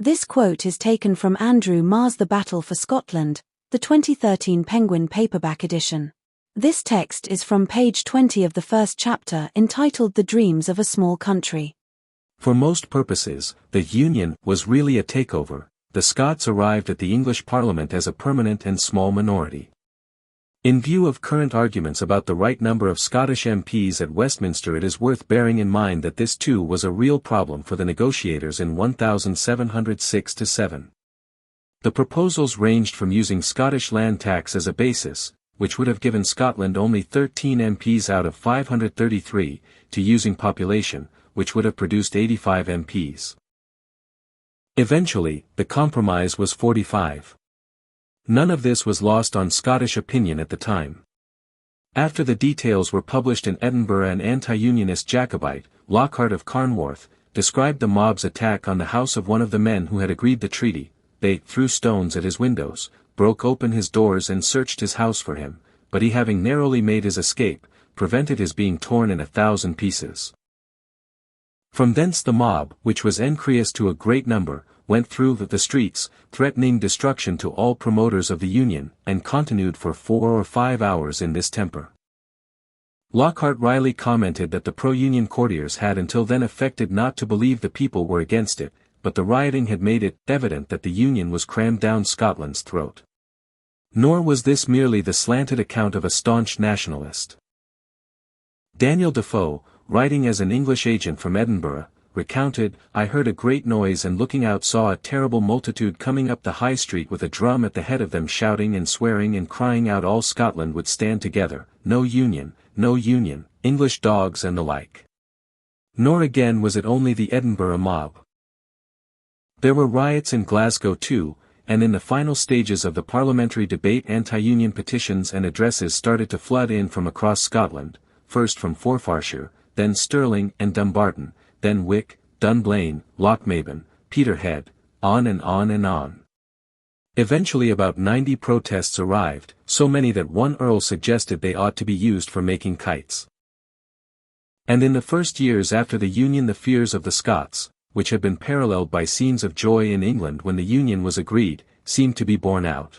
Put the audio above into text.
This quote is taken from Andrew Marr's The Battle for Scotland, the 2013 Penguin paperback edition. This text is from page 20 of the first chapter entitled The Dreams of a Small Country. For most purposes, the Union was really a takeover. The Scots arrived at the English Parliament as a permanent and small minority. In view of current arguments about the right number of Scottish MPs at Westminster, it is worth bearing in mind that this too was a real problem for the negotiators in 1706-7. The proposals ranged from using Scottish land tax as a basis, which would have given Scotland only 13 MPs out of 533, to using population, which would have produced 85 MPs. Eventually, the compromise was 45. None of this was lost on Scottish opinion at the time. After the details were published in Edinburgh, an anti-unionist Jacobite, Lockhart of Carnwarth, described the mob's attack on the house of one of the men who had agreed the treaty. They threw stones at his windows, broke open his doors and searched his house for him, but he, having narrowly made his escape, prevented his being torn in 1,000 pieces. From thence the mob, which was increased to a great number, went through the streets, threatening destruction to all promoters of the Union, and continued for 4 or 5 hours in this temper. Lockhart wryly commented that the pro-Union courtiers had until then affected not to believe the people were against it, but the rioting had made it evident that the Union was crammed down Scotland's throat. Nor was this merely the slanted account of a staunch nationalist. Daniel Defoe, writing as an English agent from Edinburgh, recounted, "I heard a great noise and looking out saw a terrible multitude coming up the high street with a drum at the head of them, shouting and swearing and crying out all Scotland would stand together, no Union, English dogs and the like." Nor again was it only the Edinburgh mob. There were riots in Glasgow too, and in the final stages of the parliamentary debate anti-union petitions and addresses started to flood in from across Scotland, first from Forfarshire, then Stirling and Dumbarton, then Wick, Dunblane, Lochmaben, Peterhead, on and on and on. Eventually about 90 protests arrived, so many that one earl suggested they ought to be used for making kites. And in the first years after the Union the fears of the Scots, which had been paralleled by scenes of joy in England when the Union was agreed, seemed to be borne out.